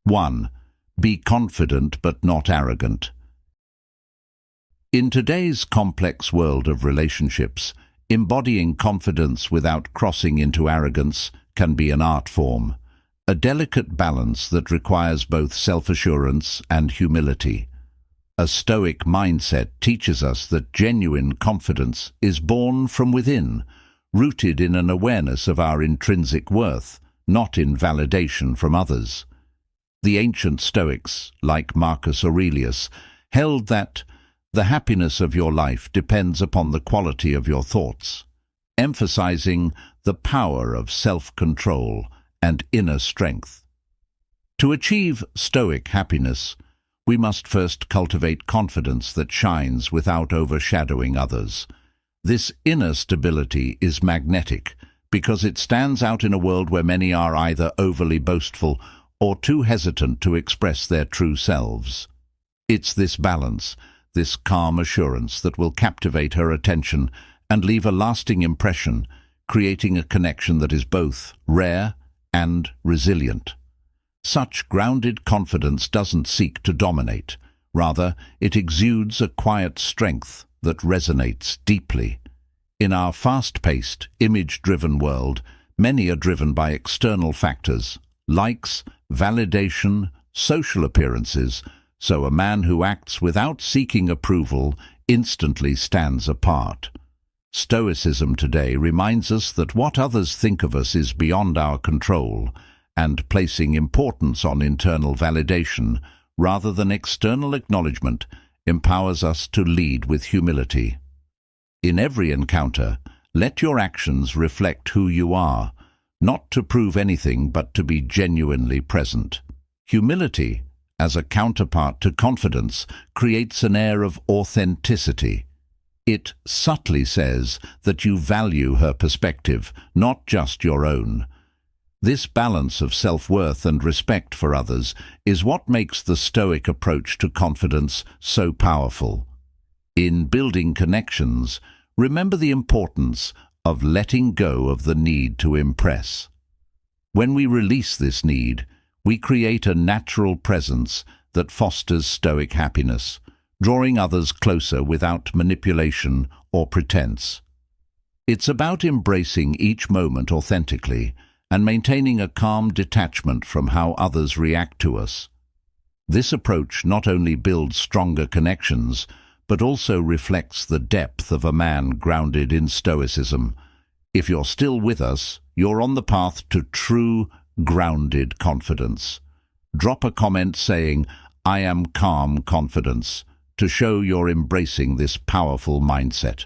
1. Be confident but not arrogant. In today's complex world of relationships, embodying confidence without crossing into arrogance can be an art form, a delicate balance that requires both self-assurance and humility. A Stoic mindset teaches us that genuine confidence is born from within, rooted in an awareness of our intrinsic worth, not in validation from others. The ancient Stoics, like Marcus Aurelius, held that the happiness of your life depends upon the quality of your thoughts, emphasizing the power of self-control and inner strength. To achieve Stoic happiness, we must first cultivate confidence that shines without overshadowing others. This inner stability is magnetic because it stands out in a world where many are either overly boastful or too hesitant to express their true selves. It's this balance, this calm assurance that will captivate her attention and leave a lasting impression, creating a connection that is both rare and resilient. Such grounded confidence doesn't seek to dominate. Rather, it exudes a quiet strength that resonates deeply. In our fast-paced, image-driven world, many are driven by external factors, likes, validation, social appearances, so a man who acts without seeking approval instantly stands apart. Stoicism today reminds us that what others think of us is beyond our control, and placing importance on internal validation rather than external acknowledgement empowers us to lead with humility. In every encounter, let your actions reflect who you are, not to prove anything but to be genuinely present. Humility, as a counterpart to confidence, creates an air of authenticity. It subtly says that you value her perspective, not just your own. This balance of self-worth and respect for others is what makes the Stoic approach to confidence so powerful. In building connections, remember the importance of letting go of the need to impress. When we release this need, we create a natural presence that fosters Stoic happiness, drawing others closer without manipulation or pretense. It's about embracing each moment authentically and maintaining a calm detachment from how others react to us. This approach not only builds stronger connections, but also reflects the depth of a man grounded in Stoicism. If you're still with us, you're on the path to true, grounded confidence. Drop a comment saying, "I am calm confidence," to show you're embracing this powerful mindset.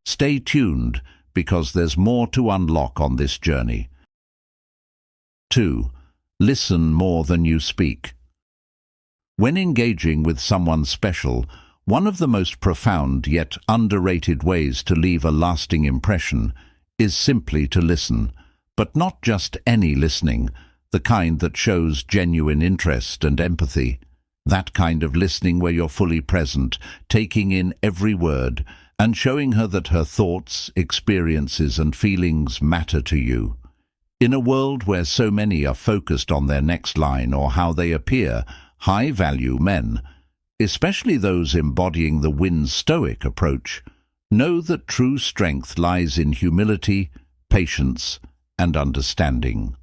Stay tuned, because there's more to unlock on this journey. 2. Listen more than you speak. When engaging with someone special, one of the most profound yet underrated ways to leave a lasting impression is simply to listen, but not just any listening, the kind that shows genuine interest and empathy. That kind of listening where you're fully present, taking in every word, and showing her that her thoughts, experiences, and feelings matter to you. In a world where so many are focused on their next line or how they appear, high-value men, especially those embodying the Win Stoic approach, know that true strength lies in humility, patience, and understanding.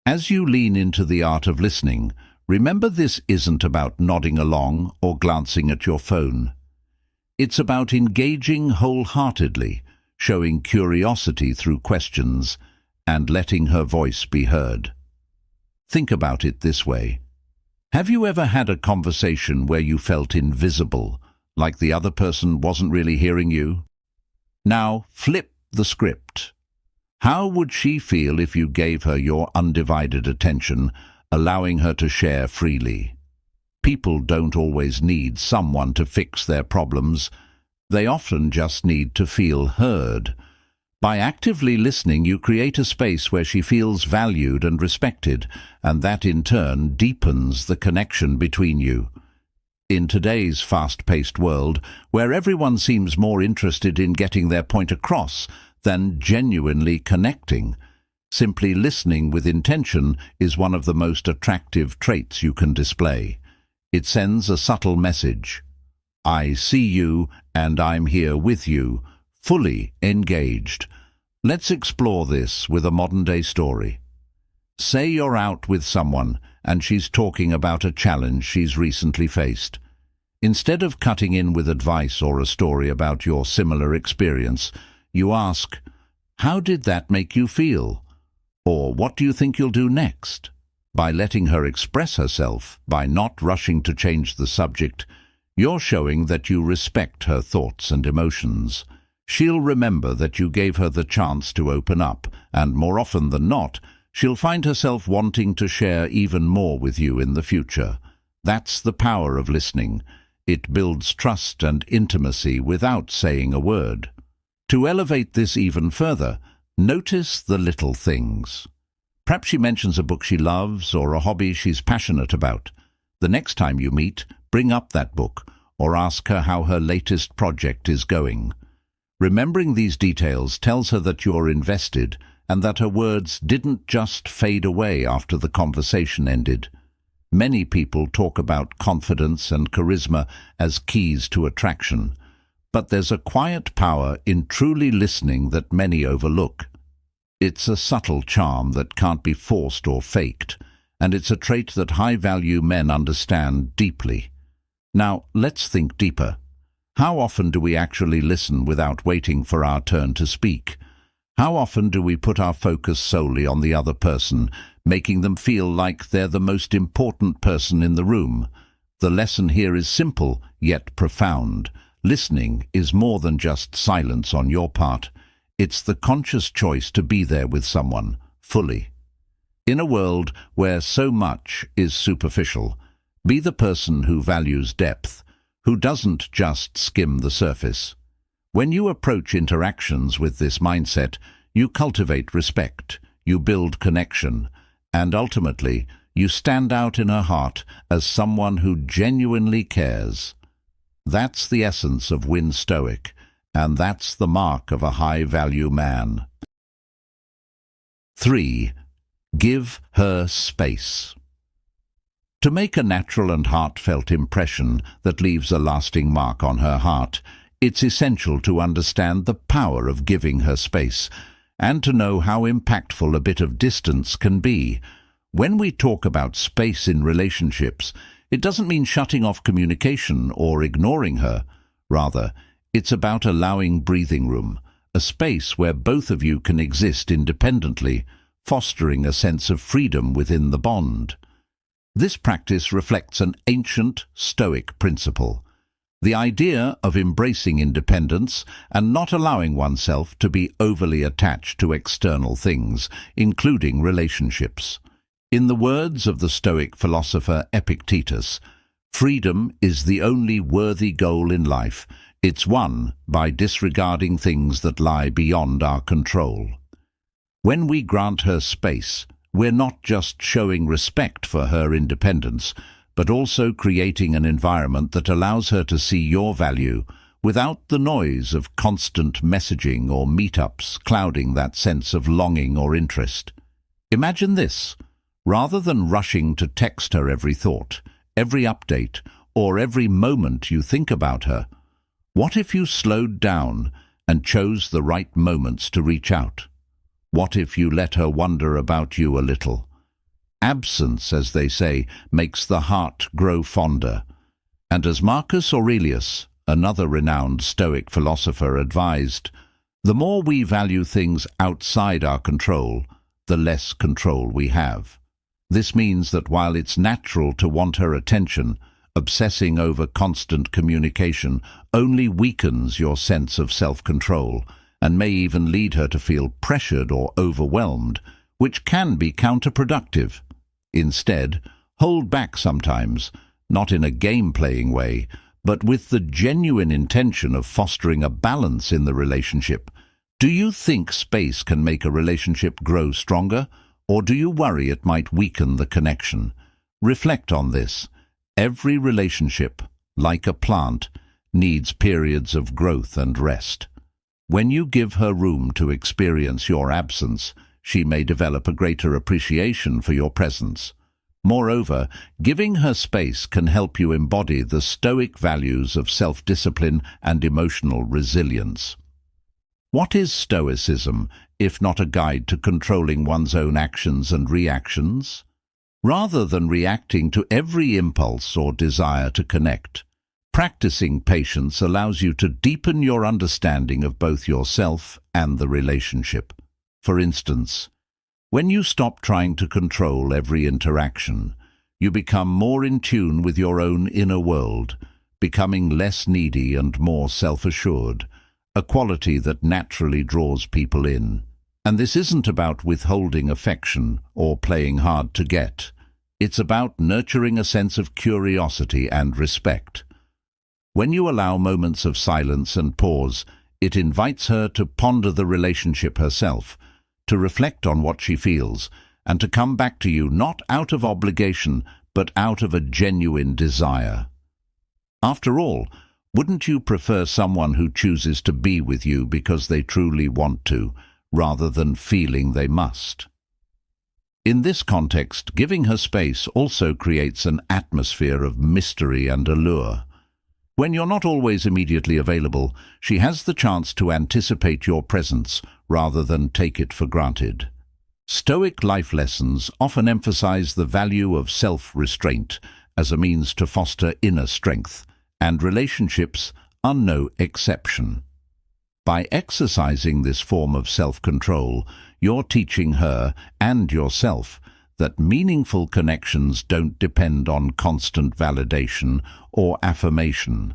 As you lean into the art of listening, remember this isn't about nodding along or glancing at your phone. It's about engaging wholeheartedly, showing curiosity through questions, and letting her voice be heard. Think about it this way. Have you ever had a conversation where you felt invisible, like the other person wasn't really hearing you? Now, flip the script. How would she feel if you gave her your undivided attention, allowing her to share freely? People don't always need someone to fix their problems. They often just need to feel heard. By actively listening, you create a space where she feels valued and respected, and that in turn deepens the connection between you. In today's fast-paced world, where everyone seems more interested in getting their point across than genuinely connecting, Simply listening with intention is one of the most attractive traits you can display. It sends a subtle message. I see you and I'm here with you, fully engaged. Let's explore this with a modern-day story. Say you're out with someone and she's talking about a challenge she's recently faced. Instead of cutting in with advice or a story about your similar experience, you ask, "How did that make you feel?" Or "What do you think you'll do next?" By letting her express herself, by not rushing to change the subject, you're showing that you respect her thoughts and emotions. She'll remember that you gave her the chance to open up, and more often than not, she'll find herself wanting to share even more with you in the future. That's the power of listening. It builds trust and intimacy without saying a word. To elevate this even further, notice the little things. Perhaps she mentions a book she loves or a hobby she's passionate about. The next time you meet, bring up that book or ask her how her latest project is going. Remembering these details tells her that you're invested and that her words didn't just fade away after the conversation ended. Many people talk about confidence and charisma as keys to attraction, but there's a quiet power in truly listening that many overlook. It's a subtle charm that can't be forced or faked, and it's a trait that high-value men understand deeply. Now, let's think deeper. How often do we actually listen without waiting for our turn to speak? How often do we put our focus solely on the other person, making them feel like they're the most important person in the room? The lesson here is simple, yet profound. Listening is more than just silence on your part. It's the conscious choice to be there with someone, fully. In a world where so much is superficial, be the person who values depth, who doesn't just skim the surface. When you approach interactions with this mindset, you cultivate respect, you build connection, and ultimately, you stand out in her heart as someone who genuinely cares. That's the essence of Win Stoic, and that's the mark of a high-value man. 3. Give her space. To make a natural and heartfelt impression that leaves a lasting mark on her heart, it's essential to understand the power of giving her space, and to know how impactful a bit of distance can be. When we talk about space in relationships, it doesn't mean shutting off communication or ignoring her. Rather, it's about allowing breathing room, a space where both of you can exist independently, fostering a sense of freedom within the bond. This practice reflects an ancient Stoic principle, the idea of embracing independence and not allowing oneself to be overly attached to external things, including relationships. In the words of the Stoic philosopher Epictetus, freedom is the only worthy goal in life. It's won by disregarding things that lie beyond our control. When we grant her space, we're not just showing respect for her independence, but also creating an environment that allows her to see your value without the noise of constant messaging or meetups clouding that sense of longing or interest. Imagine this. Rather than rushing to text her every thought, every update, or every moment you think about her, what if you slowed down and chose the right moments to reach out? What if you let her wonder about you a little? Absence, as they say, makes the heart grow fonder. And as Marcus Aurelius, another renowned Stoic philosopher, advised, the more we value things outside our control, the less control we have. This means that while it's natural to want her attention, obsessing over constant communication only weakens your sense of self-control and may even lead her to feel pressured or overwhelmed, which can be counterproductive. Instead, hold back sometimes, not in a game-playing way, but with the genuine intention of fostering a balance in the relationship. Do you think space can make a relationship grow stronger, or do you worry it might weaken the connection? Reflect on this. Every relationship, like a plant, needs periods of growth and rest. When you give her room to experience your absence, she may develop a greater appreciation for your presence. Moreover, giving her space can help you embody the Stoic values of self-discipline and emotional resilience. What is Stoicism, if not a guide to controlling one's own actions and reactions? Rather than reacting to every impulse or desire to connect, practicing patience allows you to deepen your understanding of both yourself and the relationship. For instance, when you stop trying to control every interaction, you become more in tune with your own inner world, becoming less needy and more self-assured, a quality that naturally draws people in. And this isn't about withholding affection or playing hard to get. It's about nurturing a sense of curiosity and respect. When you allow moments of silence and pause, it invites her to ponder the relationship herself, to reflect on what she feels, and to come back to you not out of obligation, but out of a genuine desire. After all, wouldn't you prefer someone who chooses to be with you because they truly want to, rather than feeling they must? In this context, giving her space also creates an atmosphere of mystery and allure. When you're not always immediately available, she has the chance to anticipate your presence rather than take it for granted. Stoic life lessons often emphasize the value of self-restraint as a means to foster inner strength, and relationships are no exception. By exercising this form of self-control, you're teaching her and yourself that meaningful connections don't depend on constant validation or affirmation.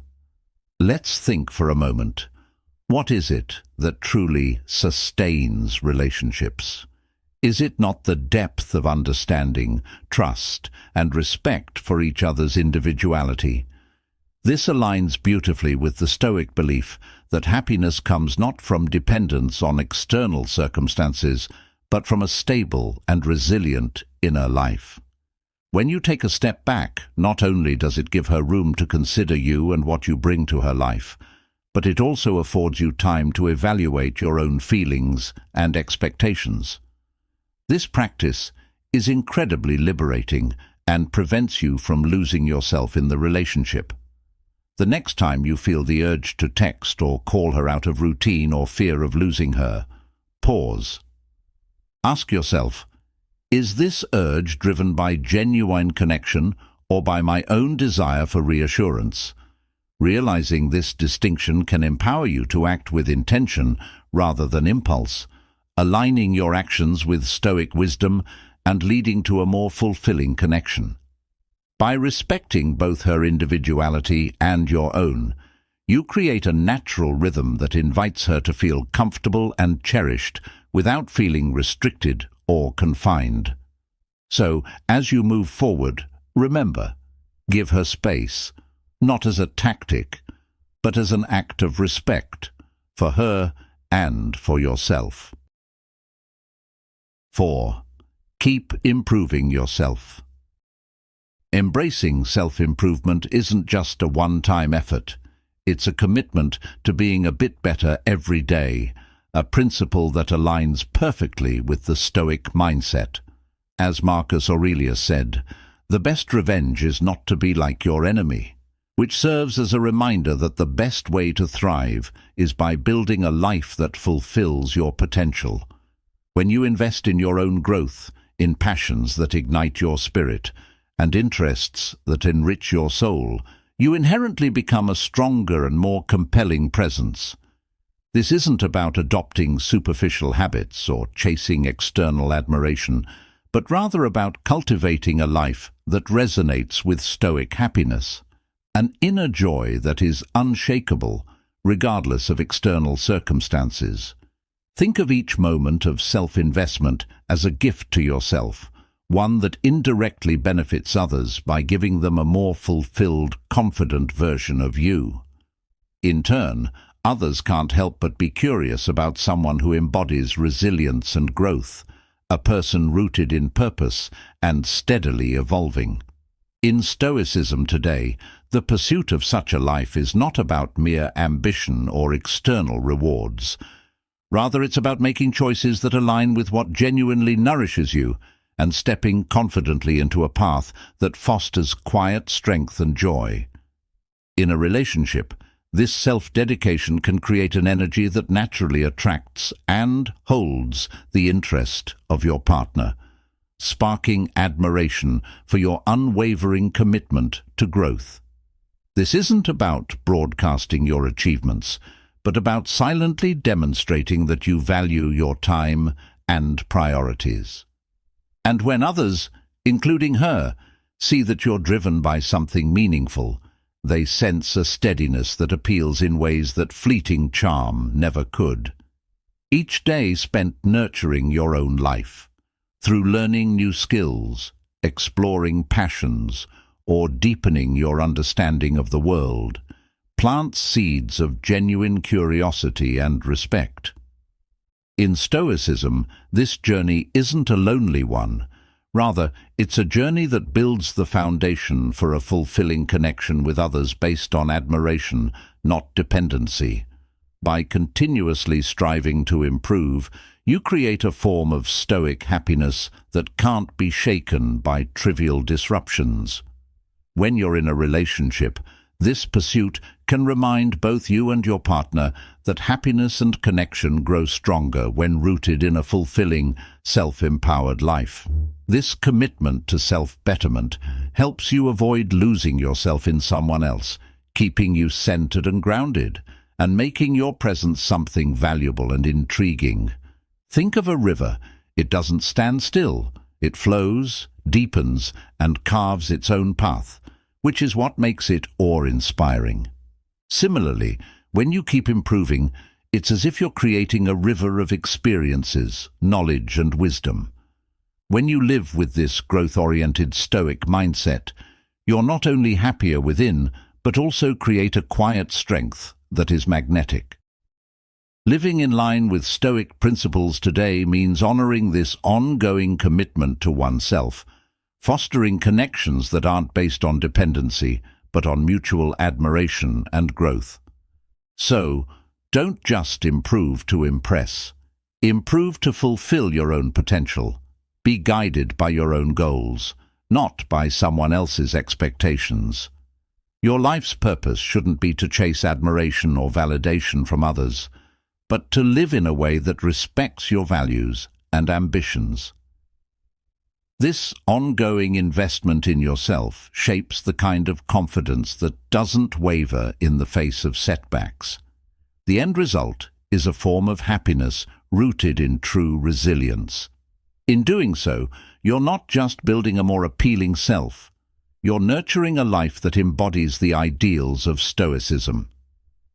Let's think for a moment. What is it that truly sustains relationships? Is it not the depth of understanding, trust, and respect for each other's individuality? This aligns beautifully with the Stoic belief that happiness comes not from dependence on external circumstances, but from a stable and resilient inner life. When you take a step back, not only does it give her room to consider you and what you bring to her life, but it also affords you time to evaluate your own feelings and expectations. This practice is incredibly liberating and prevents you from losing yourself in the relationship. The next time you feel the urge to text or call her out of routine or fear of losing her, pause. Ask yourself, is this urge driven by genuine connection or by my own desire for reassurance? Realizing this distinction can empower you to act with intention rather than impulse, aligning your actions with Stoic wisdom and leading to a more fulfilling connection. By respecting both her individuality and your own, you create a natural rhythm that invites her to feel comfortable and cherished without feeling restricted or confined. So, as you move forward, remember, give her space, not as a tactic, but as an act of respect for her and for yourself. 4. Keep improving yourself. Embracing self-improvement isn't just a one-time effort. It's a commitment to being a bit better every day, a principle that aligns perfectly with the Stoic mindset. As Marcus Aurelius said, the best revenge is not to be like your enemy, which serves as a reminder that the best way to thrive is by building a life that fulfills your potential. When you invest in your own growth, in passions that ignite your spirit, and interests that enrich your soul, you inherently become a stronger and more compelling presence. This isn't about adopting superficial habits or chasing external admiration, but rather about cultivating a life that resonates with Stoic happiness, an inner joy that is unshakable, regardless of external circumstances. Think of each moment of self-investment as a gift to yourself, one that indirectly benefits others by giving them a more fulfilled, confident version of you. In turn, others can't help but be curious about someone who embodies resilience and growth, a person rooted in purpose and steadily evolving. In Stoicism today, the pursuit of such a life is not about mere ambition or external rewards. Rather, it's about making choices that align with what genuinely nourishes you and stepping confidently into a path that fosters quiet strength and joy. In a relationship, this self-dedication can create an energy that naturally attracts and holds the interest of your partner, sparking admiration for your unwavering commitment to growth. This isn't about broadcasting your achievements, but about silently demonstrating that you value your time and priorities. And when others, including her, see that you're driven by something meaningful, they sense a steadiness that appeals in ways that fleeting charm never could. Each day spent nurturing your own life, through learning new skills, exploring passions, or deepening your understanding of the world, plants seeds of genuine curiosity and respect. In Stoicism, this journey isn't a lonely one. Rather, it's a journey that builds the foundation for a fulfilling connection with others based on admiration, not dependency. By continuously striving to improve, you create a form of stoic happiness that can't be shaken by trivial disruptions. When you're in a relationship, this pursuit can remind both you and your partner that happiness and connection grow stronger when rooted in a fulfilling, self-empowered life. This commitment to self-betterment helps you avoid losing yourself in someone else, keeping you centered and grounded, and making your presence something valuable and intriguing. Think of a river. It doesn't stand still. It flows, deepens, and carves its own path, which is what makes it awe-inspiring. Similarly, when you keep improving, it's as if you're creating a river of experiences, knowledge, and wisdom. When you live with this growth-oriented Stoic mindset, you're not only happier within, but also create a quiet strength that is magnetic. Living in line with Stoic principles today means honoring this ongoing commitment to oneself, fostering connections that aren't based on dependency, but on mutual admiration and growth. So, don't just improve to impress. Improve to fulfill your own potential. Be guided by your own goals, not by someone else's expectations. Your life's purpose shouldn't be to chase admiration or validation from others, but to live in a way that respects your values and ambitions. This ongoing investment in yourself shapes the kind of confidence that doesn't waver in the face of setbacks. The end result is a form of happiness rooted in true resilience. In doing so, you're not just building a more appealing self, you're nurturing a life that embodies the ideals of Stoicism: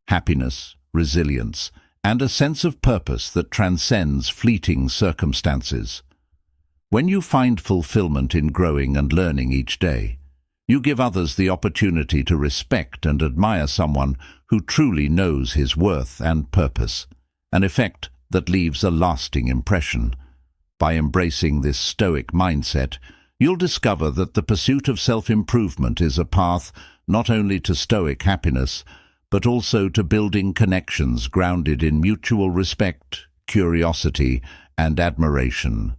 happiness, resilience, and a sense of purpose that transcends fleeting circumstances. When you find fulfillment in growing and learning each day, you give others the opportunity to respect and admire someone who truly knows his worth and purpose, an effect that leaves a lasting impression. By embracing this Stoic mindset, you'll discover that the pursuit of self-improvement is a path not only to Stoic happiness, but also to building connections grounded in mutual respect, curiosity, and admiration.